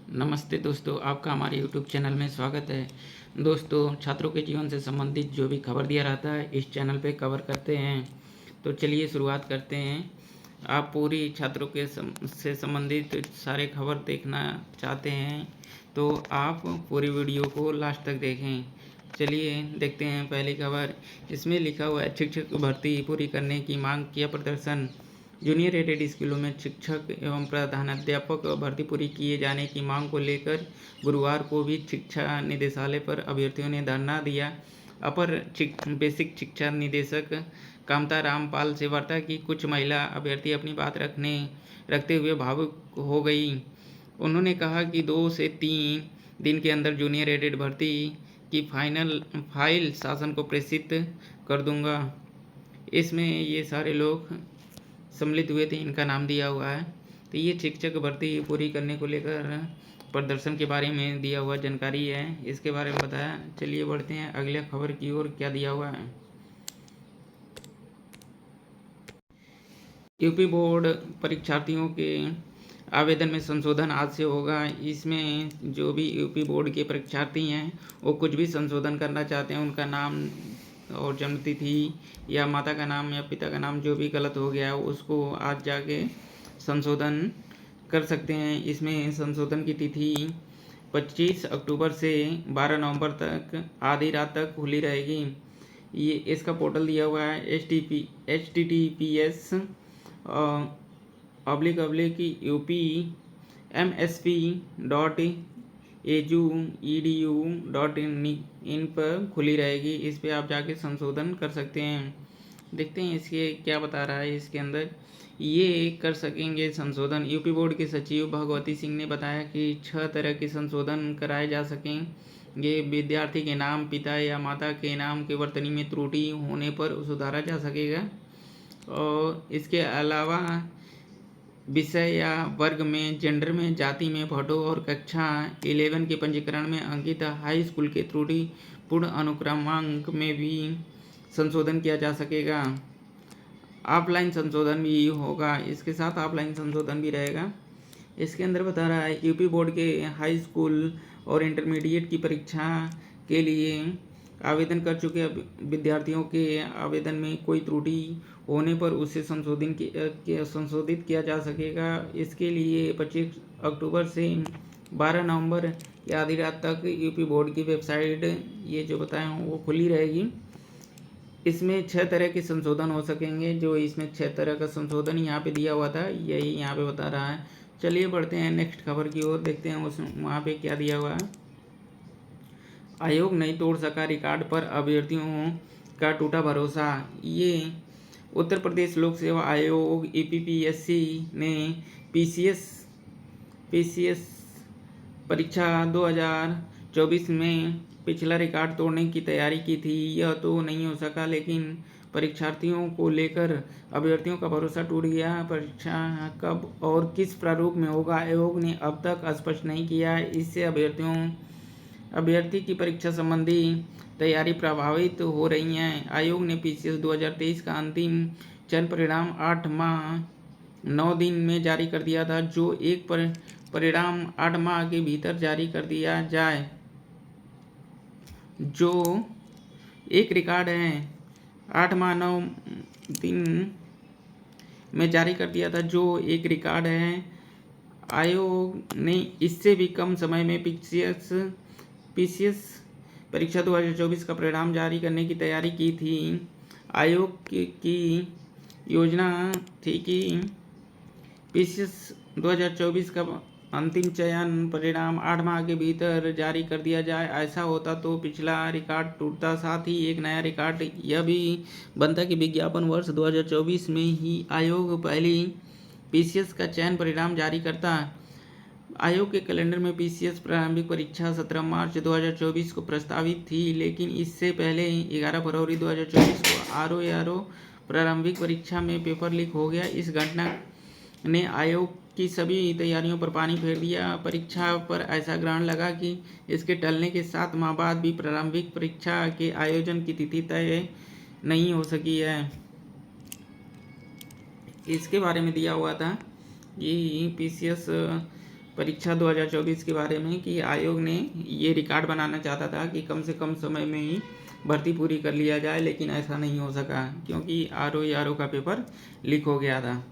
नमस्ते दोस्तों, आपका हमारे यूट्यूब चैनल में स्वागत है। दोस्तों, छात्रों के जीवन से संबंधित जो भी खबर दिया रहता है इस चैनल पे कवर करते हैं। तो चलिए शुरुआत करते हैं। आप पूरी छात्रों के से संबंधित सारे खबर देखना चाहते हैं तो आप पूरी वीडियो को लास्ट तक देखें। चलिए देखते हैं पहली खबर। इसमें लिखा हुआ है, शिक्षक भर्ती पूरी करने की मांग किया प्रदर्शन। जूनियर एडेड स्कूलों में शिक्षक एवं प्रधानाध्यापक भर्ती पूरी किए जाने की मांग को लेकर गुरुवार को भी शिक्षा निदेशालय पर अभ्यर्थियों ने धरना दिया। अपर बेसिक शिक्षा निदेशक कामता रामपाल से वार्ता की कुछ महिला अभ्यर्थी अपनी बात रखते हुए भावुक हो गई। उन्होंने कहा कि 2 से 3 दिन के अंदर जूनियर एडेड भर्ती की फाइल शासन को प्रेषित कर दूंगा। इसमें ये सारे लोग सम्मिलित हुए थे, इनका नाम दिया हुआ है। तो ये शिक्षक भर्ती पूरी करने को लेकर प्रदर्शन के बारे में दिया हुआ जानकारी है, इसके बारे में बताया। चलिए बढ़ते हैं अगले खबर की ओर। क्या दिया हुआ है, यूपी बोर्ड परीक्षार्थियों के आवेदन में संशोधन आज से होगा। इसमें जो भी यूपी बोर्ड के परीक्षार्थी हैं वो कुछ भी संशोधन करना चाहते हैं, उनका नाम और जन्मतिथि या माता का नाम या पिता का नाम जो भी गलत हो गया है उसको आज जाके संशोधन कर सकते हैं। इसमें संशोधन की तिथि 25 अक्टूबर से 12 नवंबर तक आधी रात तक खुली रहेगी। ये इसका पोर्टल दिया हुआ है https UP/MSP.edu.in पर खुली रहेगी। इस पे आप जाके संशोधन कर सकते हैं। देखते हैं इसके क्या बता रहा है। इसके अंदर ये कर सकेंगे संशोधन। यूपी बोर्ड के सचिव भगवती सिंह ने बताया कि 6 तरह के संशोधन कराए जा सकें। ये विद्यार्थी के नाम, पिता या माता के नाम के वर्तनी में त्रुटि होने पर सुधारा जा सकेगा। और इसके अलावा विषय या वर्ग में, जेंडर में, जाति में, फोटो और कक्षा 11 के पंजीकरण में अंकित हाई स्कूल के त्रुटिपूर्ण अनुक्रमांक में भी संशोधन किया जा सकेगा। ऑफलाइन संशोधन भी होगा, इसके साथ ऑफलाइन संशोधन भी रहेगा। इसके अंदर बता रहा है यूपी बोर्ड के हाई स्कूल और इंटरमीडिएट की परीक्षा के लिए आवेदन कर चुके विद्यार्थियों के आवेदन में कोई त्रुटि होने पर उसे संशोधित किया जा सकेगा। इसके लिए 25 अक्टूबर से 12 नवंबर या आधी रात तक यूपी बोर्ड की वेबसाइट ये जो बताया हूँ वो खुली रहेगी। इसमें 6 तरह के संशोधन हो सकेंगे। जो इसमें 6 तरह का संशोधन यहाँ पे दिया हुआ था यही यहाँ पे बता रहा है। चलिए बढ़ते हैं नेक्स्ट खबर की ओर, देखते हैं उस वहाँ पे क्या दिया हुआ है। आयोग नहीं तोड़ सका रिकॉर्ड पर अभ्यर्थियों का टूटा भरोसा। ये उत्तर प्रदेश लोक सेवा आयोग यूपीपीएससी ने पीसीएस परीक्षा 2024 में पिछला रिकॉर्ड तोड़ने की तैयारी की थी। यह तो नहीं हो सका, लेकिन परीक्षार्थियों को लेकर अभ्यर्थियों का भरोसा टूट गया। परीक्षा कब और किस प्रारूप में होगा आयोग ने अब तक स्पष्ट नहीं किया। इससे अभ्यर्थी की परीक्षा संबंधी तैयारी प्रभावित हो रही है। आयोग ने पीसीएस 2023 का अंतिम चयन परिणाम 8 माह 9 दिन में जारी कर दिया था। जो एक परिणाम 8 माह के भीतर जारी कर दिया जाए, जो एक रिकॉर्ड है 8 माह 9 दिन में जारी कर दिया था, जो एक रिकॉर्ड है। आयोग ने इससे भी कम समय में पीसीएस परीक्षा 2024 का परिणाम जारी करने की तैयारी की थी। आयोग की योजना थी कि पीसीएस 2024 का अंतिम चयन परिणाम 8 माह के भीतर जारी कर दिया जाए। ऐसा होता तो पिछला रिकॉर्ड टूटता, साथ ही एक नया रिकॉर्ड यह भी बनता कि विज्ञापन वर्ष 2024 में ही आयोग पहली पीसीएस का चयन परिणाम जारी करता। आयोग के कैलेंडर में पीसीएस प्रारंभिक परीक्षा 17 मार्च 2024 को प्रस्तावित थी, लेकिन इससे पहले 11 फरवरी 2024 को आरओ प्रारंभिक परीक्षा में पेपर लीक हो गया। इस घटना ने आयोग की सभी तैयारियों पर पानी फेर दिया। परीक्षा पर ऐसा ग्रहण लगा कि इसके टलने के 7 माह बाद भी प्रारंभिक परीक्षा के आयोजन की तिथि तय नहीं हो सकी है। इसके बारे में दिया हुआ था कि पीसीएस परीक्षा 2024 के बारे में कि आयोग ने ये रिकॉर्ड बनाना चाहता था कि कम से कम समय में ही भर्ती पूरी कर लिया जाए, लेकिन ऐसा नहीं हो सका क्योंकि RO का पेपर लीक हो गया था।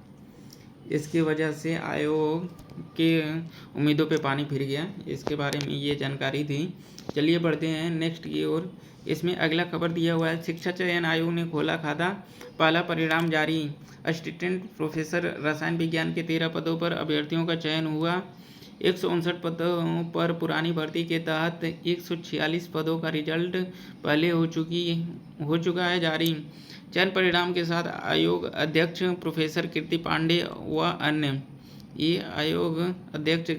इसकी वजह से आयोग के उम्मीदों पे पानी फिर गया। इसके बारे में ये जानकारी थी। चलिए बढ़ते हैं नेक्स्ट की ओर। इसमें अगला खबर दिया हुआ है, शिक्षा चयन आयोग ने खोला खाता, पहला परिणाम जारी। असिस्टेंट प्रोफेसर रसायन विज्ञान के 13 पदों पर अभ्यर्थियों का चयन हुआ। 159 पदों पर पुरानी भर्ती के तहत 146 पदों का रिजल्ट पहले हो चुका है जारी। चयन परिणाम के साथ आयोग अध्यक्ष प्रोफेसर कीर्ति पांडे व अन्य, ये आयोग अध्यक्ष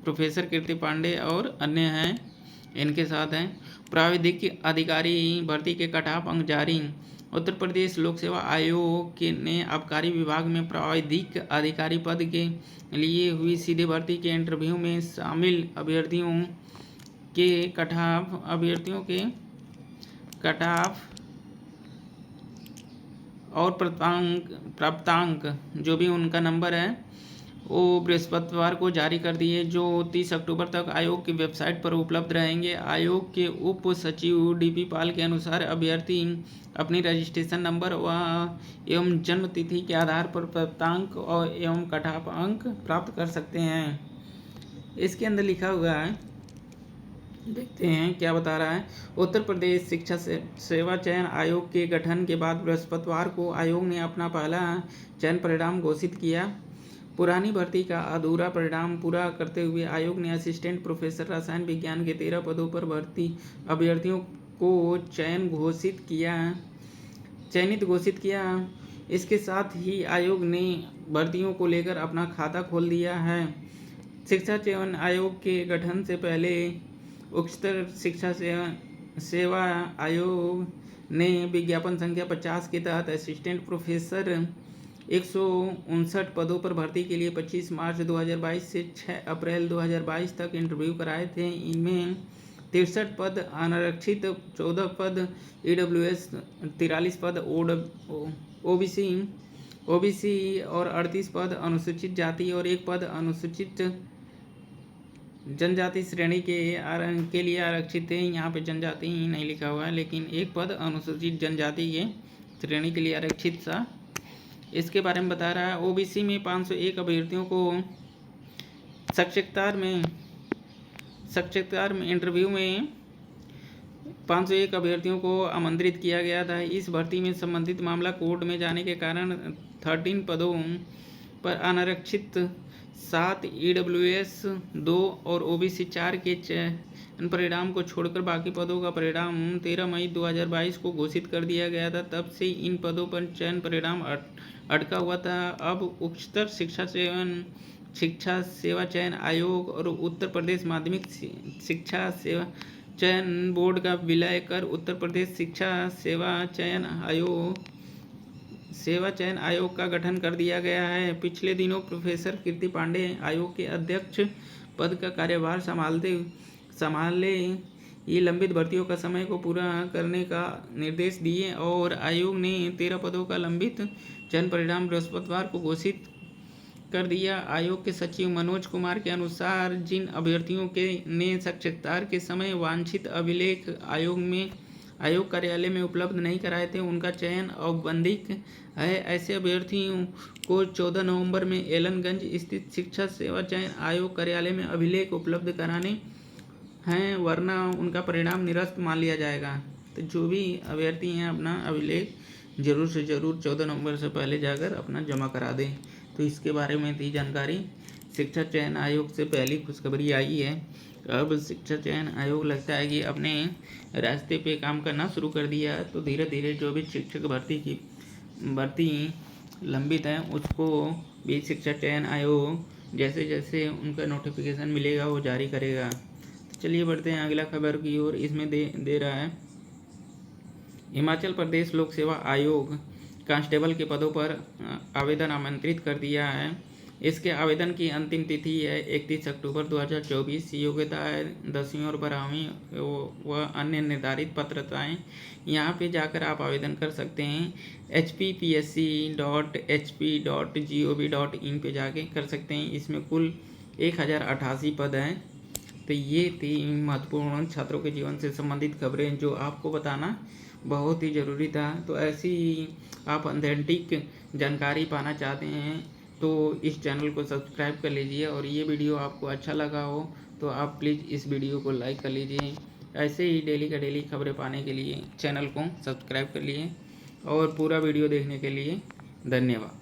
प्रोफेसर कीर्ति पांडे और अन्य हैं, इनके साथ हैं। प्राविधिक अधिकारी भर्ती के कट-ऑफ अंक जारी। उत्तर प्रदेश लोक सेवा आयोग ने आबकारी विभाग में प्राविधिक अधिकारी पद के लिए हुई सीधे भर्ती के इंटरव्यू में शामिल अभ्यर्थियों के कट-ऑफ और प्राप्तांक जो भी उनका नंबर है वो बृहस्पतिवार को जारी कर दिए, जो 30 अक्टूबर तक आयोग की वेबसाइट पर उपलब्ध रहेंगे। आयोग के उप सचिव DP पाल के अनुसार अभ्यर्थी अपनी रजिस्ट्रेशन नंबर एवं जन्म तिथि के आधार पर प्राप्तांक और एवं कट-ऑफ अंक प्राप्त कर सकते हैं। इसके अंदर लिखा हुआ है, देखते हैं क्या बता रहा है। उत्तर प्रदेश शिक्षा सेवा चयन आयोग के गठन के बाद बृहस्पतिवार को आयोग ने अपना पहला चयन परिणाम घोषित किया। पुरानी भर्ती का अधूरा परिणाम पूरा करते हुए आयोग ने असिस्टेंट प्रोफेसर रसायन विज्ञान के 13 पदों पर भर्ती अभ्यर्थियों को चयनित घोषित किया। इसके साथ ही आयोग ने भर्तियों को लेकर अपना खाता खोल दिया है। शिक्षा चयन आयोग के गठन से पहले उच्चतर शिक्षा सेवा आयोग ने विज्ञापन संख्या 50 के तहत असिस्टेंट प्रोफेसर 159 पदों पर भर्ती के लिए 25 मार्च 2022 से 6 अप्रैल 2022 तक इंटरव्यू कराए थे। इनमें 63 पद अनारक्षित, 14 पद EWS, 43 पद OBC और 38 पद अनुसूचित जाति और 1 पद अनुसूचित जनजाति श्रेणी के लिए आरक्षित थे। यहाँ पे जनजाति ही नहीं लिखा हुआ है, लेकिन 1 पद अनुसूचित जनजाति के श्रेणी के लिए आरक्षित था। इसके बारे में बता रहा है। OBC में 501 अभ्यर्थियों को साक्षात्कार में इंटरव्यू में 501 अभ्यर्थियों को आमंत्रित किया गया था। इस भर्ती में संबंधित मामला कोर्ट में जाने के कारण 13 पदों पर अनारक्षित 7, EWS 2 और OBC 4 के चयन परिणाम को छोड़कर बाकी पदों का परिणाम 13 मई 2022 को घोषित कर दिया गया था। तब से इन पदों पर चयन परिणाम अटका हुआ था। अब उच्चतर शिक्षा सेवा चयन आयोग और उत्तर प्रदेश माध्यमिक शिक्षा सेवा चयन बोर्ड का विलय कर उत्तर प्रदेश शिक्षा सेवा चयन आयोग का गठन कर दिया गया है। पिछले दिनों प्रोफेसर कीर्ति पांडे आयोग के अध्यक्ष पद का कार्यभार संभाले ये लंबित भर्तियों का समय को पूरा करने का निर्देश दिए और आयोग ने 13 पदों का लंबित चयन परिणाम बृहस्पतिवार को घोषित कर दिया। आयोग के सचिव मनोज कुमार के अनुसार जिन अभ्यर्थियों ने साक्षात्कार के समय वांछित अभिलेख आयोग कार्यालय में उपलब्ध नहीं कराए थे, उनका चयन औपबंधिक है। ऐसे अभ्यर्थियों को 14 नवंबर में एलनगंज स्थित शिक्षा सेवा चयन आयोग कार्यालय में अभिलेख उपलब्ध कराने हैं, वरना उनका परिणाम निरस्त मान लिया जाएगा। तो जो भी अभ्यर्थी हैं अपना अभिलेख जरूर से जरूर 14 नवंबर से पहले जाकर अपना जमा करा दें। तो इसके बारे में थी जानकारी। शिक्षा चयन आयोग से पहली खुशखबरी आई है। अब शिक्षा चयन आयोग लगता है कि अपने रास्ते पे काम करना शुरू कर दिया है। तो धीरे धीरे जो भी शिक्षक भर्ती लंबित है उसको भी शिक्षा चयन आयोग जैसे जैसे उनका नोटिफिकेशन मिलेगा वो जारी करेगा। तो चलिए बढ़ते हैं अगला खबर की ओर। इसमें दे रहा है, हिमाचल प्रदेश लोक सेवा आयोग कांस्टेबल के पदों पर आवेदन आमंत्रित कर दिया है। इसके आवेदन की अंतिम तिथि है 31 अक्टूबर 2024। योग्यता है 10वीं और 12वीं व अन्य निर्धारित पात्रताएं। यहाँ पे जाकर आप आवेदन कर सकते हैं। hppsc.hp.gov.in पे जाके कर सकते हैं। इसमें कुल 1088 पद हैं। तो ये थी महत्वपूर्ण छात्रों के जीवन से संबंधित खबरें जो आपको बताना बहुत ही ज़रूरी था। तो ऐसी आप ऑथेंटिक जानकारी पाना चाहते हैं तो इस चैनल को सब्सक्राइब कर लीजिए, और ये वीडियो आपको अच्छा लगा हो तो आप प्लीज़ इस वीडियो को लाइक कर लीजिए। ऐसे ही डेली का डेली खबरें पाने के लिए चैनल को सब्सक्राइब कर लिए, और पूरा वीडियो देखने के लिए धन्यवाद।